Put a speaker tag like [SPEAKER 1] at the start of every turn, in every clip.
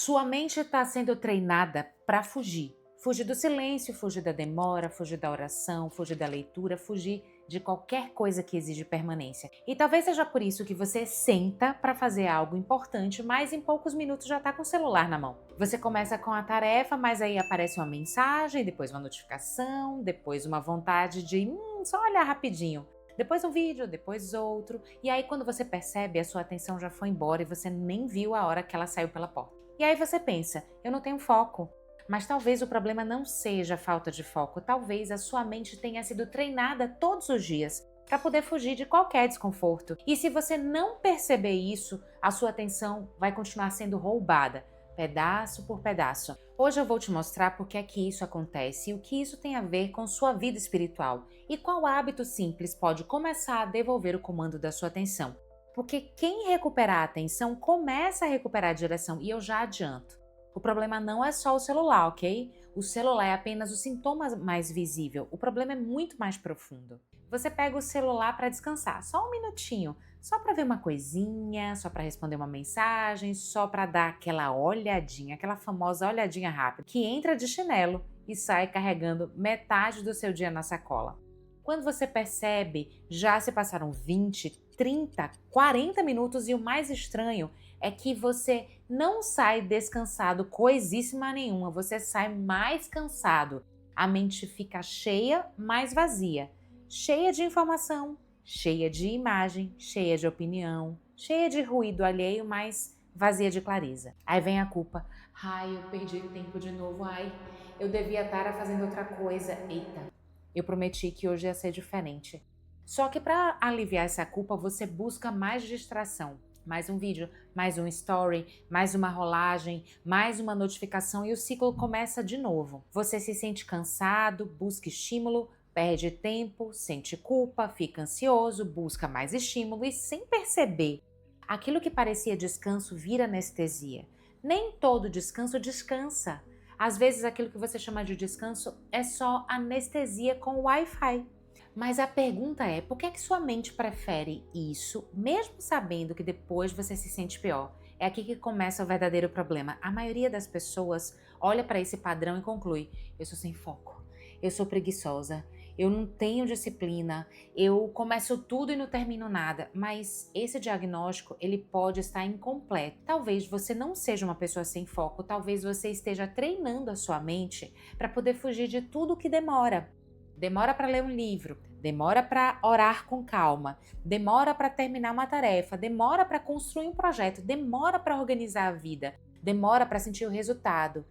[SPEAKER 1] Sua mente está sendo treinada para fugir. Fugir do silêncio, fugir da demora, fugir da oração, fugir da leitura, fugir de qualquer coisa que exige permanência. E talvez seja por isso que você senta para fazer algo importante, mas em poucos minutos já está com o celular na mão. Você começa com a tarefa, mas aí aparece uma mensagem, depois uma notificação, depois uma vontade de só olhar rapidinho. Depois um vídeo, depois outro. E aí quando você percebe, a sua atenção já foi embora e você nem viu a hora que ela saiu pela porta. E aí você pensa, eu não tenho foco. Mas talvez o problema não seja a falta de foco, talvez a sua mente tenha sido treinada todos os dias para poder fugir de qualquer desconforto. E se você não perceber isso, a sua atenção vai continuar sendo roubada, pedaço por pedaço. Hoje eu vou te mostrar por que é que isso acontece e o que isso tem a ver com sua vida espiritual e qual hábito simples pode começar a devolver o comando da sua atenção. Porque quem recuperar a atenção começa a recuperar a direção, e eu já adianto. O problema não é só o celular, ok? O celular é apenas o sintoma mais visível. O problema é muito mais profundo. Você pega o celular para descansar, só um minutinho, só para ver uma coisinha, só para responder uma mensagem, só para dar aquela olhadinha, aquela famosa olhadinha rápida, que entra de chinelo e sai carregando metade do seu dia na sacola. Quando você percebe, já se passaram 20, 30, 40 minutos e o mais estranho é que você não sai descansado coisíssima nenhuma, você sai mais cansado. A mente fica cheia, mais vazia. Cheia de informação, cheia de imagem, cheia de opinião, cheia de ruído alheio, mas vazia de clareza. Aí vem a culpa. Ai, eu perdi tempo de novo. Ai, eu devia estar fazendo outra coisa. Eita. Eu prometi que hoje ia ser diferente. Só que para aliviar essa culpa, você busca mais distração. Mais um vídeo, mais um story, mais uma rolagem, mais uma notificação e o ciclo começa de novo. Você se sente cansado, busca estímulo, perde tempo, sente culpa, fica ansioso, busca mais estímulo e sem perceber, aquilo que parecia descanso vira anestesia. Nem todo descanso descansa. Às vezes aquilo que você chama de descanso é só anestesia com Wi-Fi. Mas a pergunta é, por que é que sua mente prefere isso, mesmo sabendo que depois você se sente pior? É aqui que começa o verdadeiro problema. A maioria das pessoas olha para esse padrão e conclui, eu sou sem foco, eu sou preguiçosa, eu não tenho disciplina, eu começo tudo e não termino nada. Mas esse diagnóstico, ele pode estar incompleto. Talvez você não seja uma pessoa sem foco, talvez você esteja treinando a sua mente para poder fugir de tudo que demora. Demora para ler um livro, demora para orar com calma, demora para terminar uma tarefa, demora para construir um projeto, demora para organizar a vida, demora para sentir o resultado.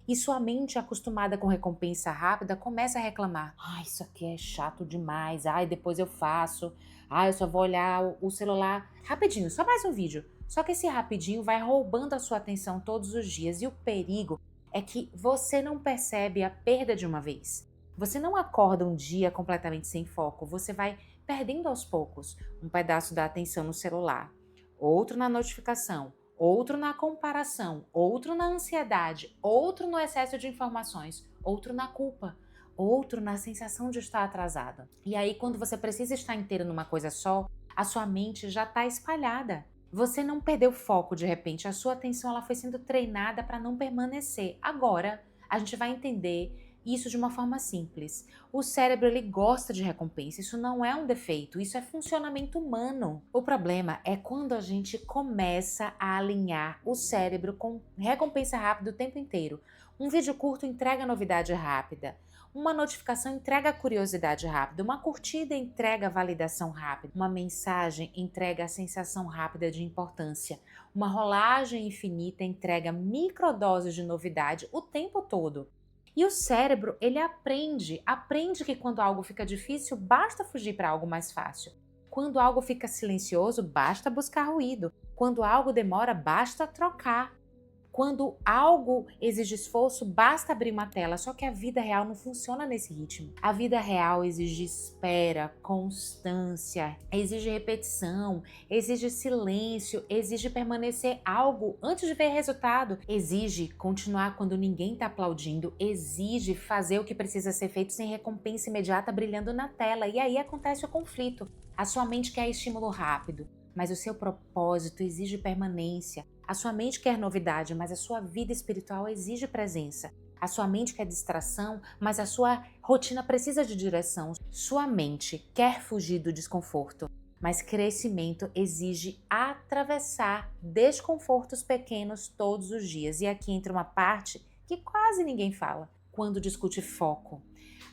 [SPEAKER 1] E sua mente, acostumada com recompensa rápida, começa a reclamar. Ai, isso aqui é chato demais. Ai, depois eu faço. Ai, eu só vou olhar o celular rapidinho, só mais um vídeo. Só que esse rapidinho vai roubando a sua atenção todos os dias. E o perigo é que você não percebe a perda de uma vez. Você não acorda um dia completamente sem foco. Você vai perdendo aos poucos um pedaço da atenção no celular, outro na notificação, outro na comparação, outro na ansiedade, outro no excesso de informações, outro na culpa, outro na sensação de estar atrasado. E aí, quando você precisa estar inteiro numa coisa só, a sua mente já está espalhada. Você não perdeu foco de repente, a sua atenção ela foi sendo treinada para não permanecer. Agora, a gente vai entender isso de uma forma simples. O cérebro ele gosta de recompensa, isso não é um defeito, isso é funcionamento humano. O problema é quando a gente começa a alinhar o cérebro com recompensa rápida o tempo inteiro. Um vídeo curto entrega novidade rápida, uma notificação entrega curiosidade rápida, uma curtida entrega validação rápida, uma mensagem entrega a sensação rápida de importância, uma rolagem infinita entrega microdoses de novidade o tempo todo. E o cérebro, ele aprende que quando algo fica difícil, basta fugir para algo mais fácil. Quando algo fica silencioso, basta buscar ruído. Quando algo demora, basta trocar. Quando algo exige esforço, basta abrir uma tela, só que a vida real não funciona nesse ritmo. A vida real exige espera, constância, exige repetição, exige silêncio, exige permanecer algo antes de ver resultado, exige continuar quando ninguém está aplaudindo, exige fazer o que precisa ser feito sem recompensa imediata brilhando na tela. E aí acontece o conflito. A sua mente quer estímulo rápido, mas o seu propósito exige permanência. A sua mente quer novidade, mas a sua vida espiritual exige presença. A sua mente quer distração, mas a sua rotina precisa de direção. Sua mente quer fugir do desconforto, mas crescimento exige atravessar desconfortos pequenos todos os dias. E aqui entra uma parte que quase ninguém fala quando discute foco.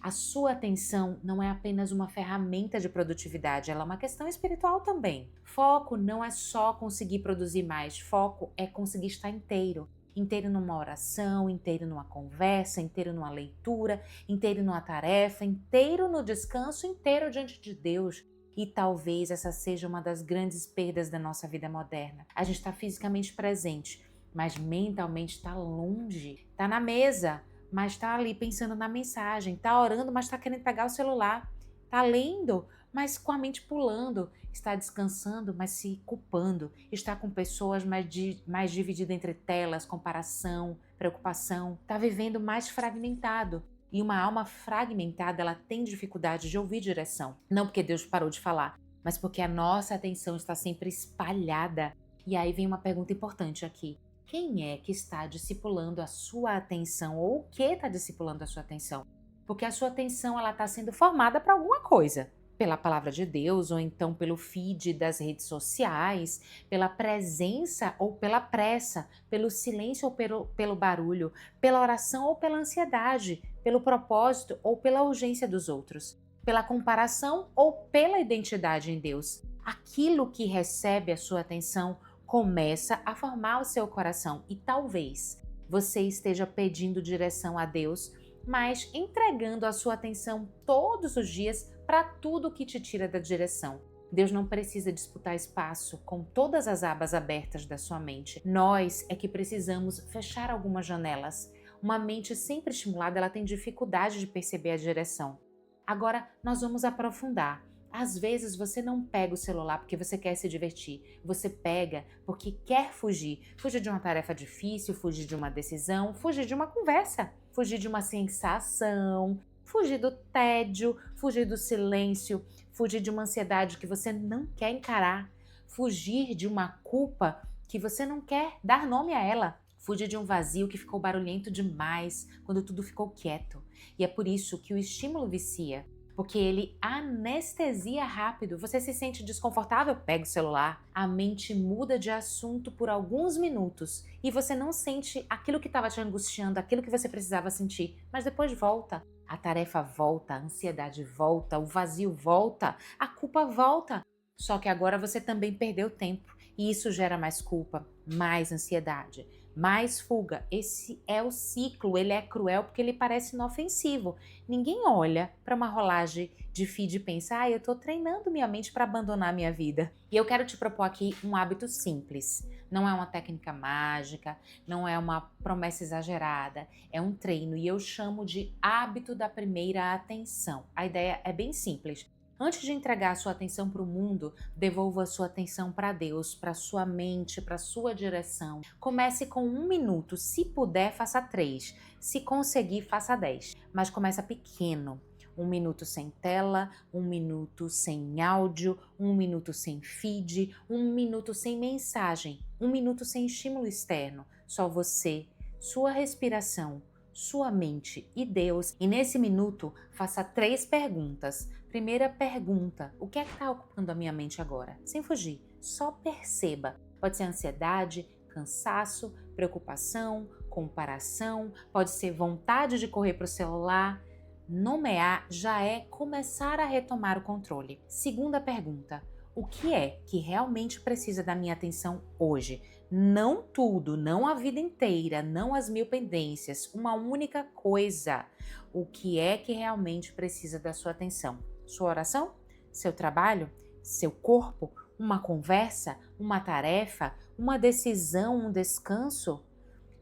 [SPEAKER 1] A sua atenção não é apenas uma ferramenta de produtividade, ela é uma questão espiritual também. Foco não é só conseguir produzir mais, foco é conseguir estar inteiro. Inteiro numa oração, inteiro numa conversa, inteiro numa leitura, inteiro numa tarefa, inteiro no descanso, inteiro diante de Deus. E talvez essa seja uma das grandes perdas da nossa vida moderna. A gente está fisicamente presente, mas mentalmente está longe, está na mesa, mas está ali pensando na mensagem, está orando, mas está querendo pegar o celular, está lendo, mas com a mente pulando, está descansando, mas se culpando, está com pessoas mais divididas entre telas, comparação, preocupação, está vivendo mais fragmentado. E uma alma fragmentada, ela tem dificuldade de ouvir direção. Não porque Deus parou de falar, mas porque a nossa atenção está sempre espalhada. E aí vem uma pergunta importante aqui. Quem é que está discipulando a sua atenção ou o que está discipulando a sua atenção? Porque a sua atenção ela está sendo formada para alguma coisa. Pela palavra de Deus, ou então pelo feed das redes sociais, pela presença ou pela pressa, pelo silêncio ou pelo barulho, pela oração ou pela ansiedade, pelo propósito ou pela urgência dos outros, pela comparação ou pela identidade em Deus. Aquilo que recebe a sua atenção começa a formar o seu coração e talvez você esteja pedindo direção a Deus, mas entregando a sua atenção todos os dias para tudo que te tira da direção. Deus não precisa disputar espaço com todas as abas abertas da sua mente. Nós é que precisamos fechar algumas janelas. Uma mente sempre estimulada, ela tem dificuldade de perceber a direção. Agora, nós vamos aprofundar. Às vezes você não pega o celular porque você quer se divertir. Você pega porque quer fugir. Fugir de uma tarefa difícil, fugir de uma decisão, fugir de uma conversa, fugir de uma sensação, fugir do tédio, fugir do silêncio, fugir de uma ansiedade que você não quer encarar, fugir de uma culpa que você não quer dar nome a ela, fugir de um vazio que ficou barulhento demais quando tudo ficou quieto. E é por isso que o estímulo vicia. Porque ele anestesia rápido. Você se sente desconfortável? Pega o celular. A mente muda de assunto por alguns minutos e você não sente aquilo que estava te angustiando, aquilo que você precisava sentir, mas depois volta. A tarefa volta, a ansiedade volta, o vazio volta, a culpa volta. Só que agora você também perdeu tempo e isso gera mais culpa, mais ansiedade, mais fuga. Esse é o ciclo, ele é cruel porque ele parece inofensivo. Ninguém olha para uma rolagem de feed e pensa, eu estou treinando minha mente para abandonar minha vida. E eu quero te propor aqui um hábito simples. Não é uma técnica mágica, não é uma promessa exagerada, é um treino e eu chamo de hábito da primeira atenção. A ideia é bem simples. Antes de entregar a sua atenção para o mundo, devolva a sua atenção para Deus, para sua mente, para sua direção. Comece com 1 minuto, se puder, faça 3. Se conseguir, faça 10. Mas começa pequeno. 1 minuto sem tela, 1 minuto sem áudio, 1 minuto sem feed, 1 minuto sem mensagem, 1 minuto sem estímulo externo. Só você, sua respiração, sua mente e Deus. E nesse minuto, faça 3 perguntas. Primeira pergunta, o que é que está ocupando a minha mente agora? Sem fugir, só perceba. Pode ser ansiedade, cansaço, preocupação, comparação, pode ser vontade de correr para o celular. Nomear já é começar a retomar o controle. Segunda pergunta, o que é que realmente precisa da minha atenção hoje? Não tudo, não a vida inteira, não as 1000 pendências, uma única coisa. O que é que realmente precisa da sua atenção? Sua oração? Seu trabalho? Seu corpo? Uma conversa? Uma tarefa? Uma decisão? Um descanso?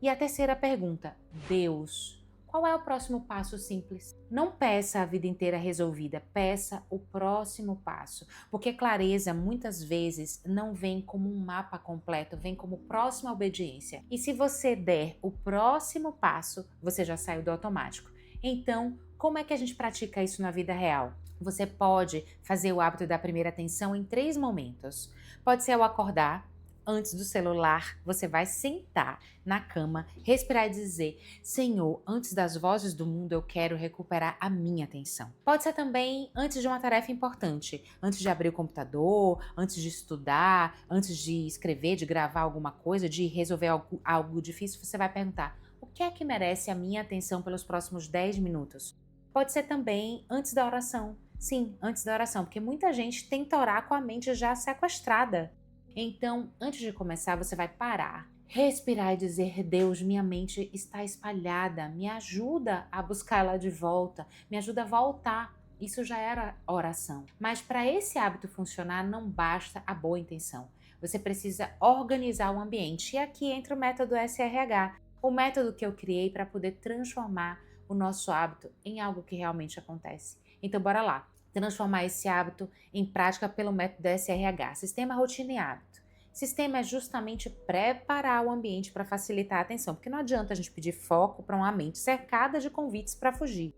[SPEAKER 1] E a terceira pergunta, Deus, qual é o próximo passo simples? Não peça a vida inteira resolvida, peça o próximo passo. Porque clareza muitas vezes não vem como um mapa completo, vem como próxima obediência. E se você der o próximo passo, você já saiu do automático. Então, como é que a gente pratica isso na vida real? Você pode fazer o hábito da primeira atenção em 3 momentos. Pode ser ao acordar, antes do celular, você vai sentar na cama, respirar e dizer: Senhor, antes das vozes do mundo, eu quero recuperar a minha atenção. Pode ser também antes de uma tarefa importante, antes de abrir o computador, antes de estudar, antes de escrever, de gravar alguma coisa, de resolver algo difícil, você vai perguntar: o que é que merece a minha atenção pelos próximos 10 minutos? Pode ser também antes da oração. Sim, antes da oração, porque muita gente tenta orar com a mente já sequestrada. Então, antes de começar, você vai parar, respirar e dizer: Deus, minha mente está espalhada, me ajuda a buscar ela de volta, me ajuda a voltar. Isso já era oração. Mas para esse hábito funcionar, não basta a boa intenção. Você precisa organizar o ambiente. E aqui entra o método SRH, o método que eu criei para poder transformar o nosso hábito em algo que realmente acontece. Então, bora lá. Transformar esse hábito em prática pelo método SRH, Sistema, Rotina e Hábito. Sistema é justamente preparar o ambiente para facilitar a atenção, porque não adianta a gente pedir foco para uma mente cercada de convites para fugir.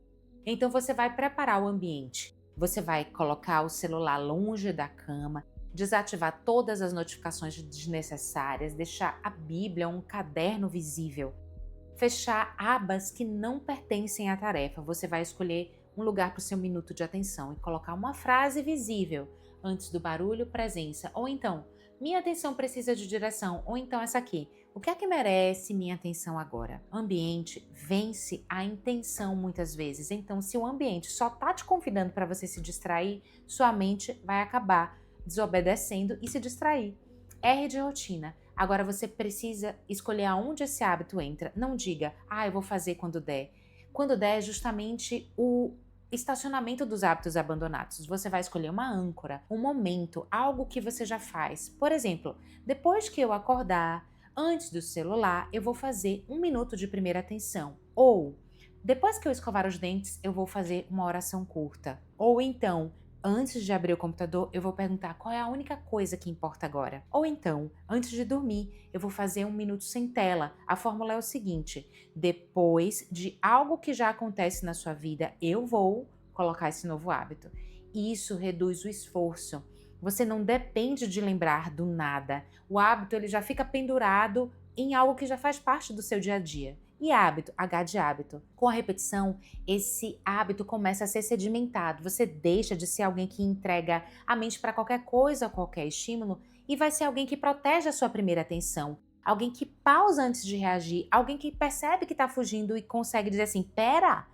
[SPEAKER 1] Então você vai preparar o ambiente, você vai colocar o celular longe da cama, desativar todas as notificações desnecessárias, deixar a Bíblia ou um caderno visível, fechar abas que não pertencem à tarefa. Você vai escolher um lugar para o seu minuto de atenção e colocar uma frase visível antes do barulho, presença, ou então, minha atenção precisa de direção, ou então essa aqui, o que é que merece minha atenção agora? Ambiente vence a intenção muitas vezes, então se o ambiente só tá te convidando para você se distrair, sua mente vai acabar desobedecendo e se distrair. R de rotina. Agora você precisa escolher aonde esse hábito entra. Não diga, eu vou fazer quando der. Quando der é justamente o estacionamento dos hábitos abandonados. Você vai escolher uma âncora, um momento, algo que você já faz. Por exemplo, depois que eu acordar, antes do celular, eu vou fazer 1 minuto de primeira atenção. Ou, depois que eu escovar os dentes, eu vou fazer uma oração curta. Ou então, antes de abrir o computador, eu vou perguntar qual é a única coisa que importa agora. Ou então, antes de dormir, eu vou fazer 1 minuto sem tela. A fórmula é o seguinte: depois de algo que já acontece na sua vida, eu vou colocar esse novo hábito. Isso reduz o esforço. Você não depende de lembrar do nada. O hábito ele já fica pendurado em algo que já faz parte do seu dia a dia. E hábito, H de hábito. Com a repetição, esse hábito começa a ser sedimentado. Você deixa de ser alguém que entrega a mente para qualquer coisa, qualquer estímulo, e vai ser alguém que protege a sua primeira atenção. Alguém que pausa antes de reagir, alguém que percebe que está fugindo e consegue dizer assim: pera,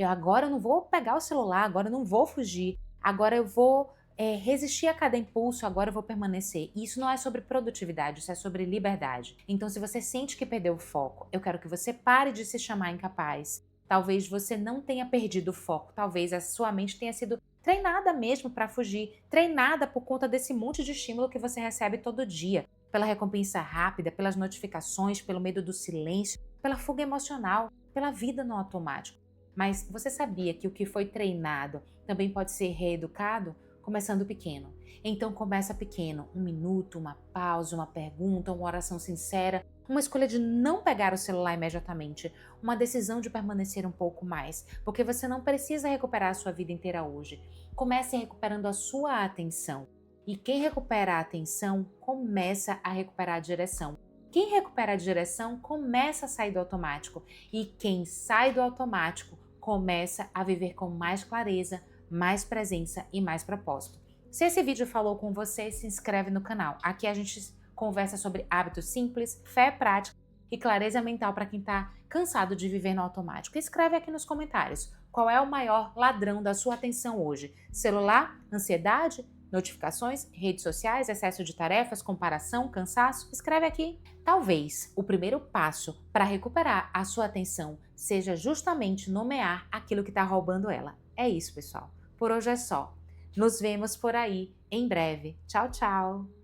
[SPEAKER 1] agora eu não vou pegar o celular, agora eu não vou fugir, agora eu vou resistir a cada impulso, agora eu vou permanecer. E isso não é sobre produtividade, isso é sobre liberdade. Então, se você sente que perdeu o foco, eu quero que você pare de se chamar incapaz. Talvez você não tenha perdido o foco, talvez a sua mente tenha sido treinada mesmo para fugir, treinada por conta desse monte de estímulo que você recebe todo dia, pela recompensa rápida, pelas notificações, pelo medo do silêncio, pela fuga emocional, pela vida no automático. Mas você sabia que o que foi treinado também pode ser reeducado? Começando pequeno. Então começa pequeno, 1 minuto, uma pausa, uma pergunta, uma oração sincera, uma escolha de não pegar o celular imediatamente, uma decisão de permanecer um pouco mais, porque você não precisa recuperar a sua vida inteira hoje. Comece recuperando a sua atenção. E quem recupera a atenção, começa a recuperar a direção. Quem recupera a direção, começa a sair do automático. E quem sai do automático, começa a viver com mais clareza, mais presença e mais propósito. Se esse vídeo falou com você, se inscreve no canal. Aqui a gente conversa sobre hábitos simples, fé prática e clareza mental para quem está cansado de viver no automático. Escreve aqui nos comentários qual é o maior ladrão da sua atenção hoje. Celular, ansiedade, notificações, redes sociais, excesso de tarefas, comparação, cansaço? Escreve aqui. Talvez o primeiro passo para recuperar a sua atenção seja justamente nomear aquilo que está roubando ela. É isso, pessoal. Por hoje é só. Nos vemos por aí em breve. Tchau, tchau!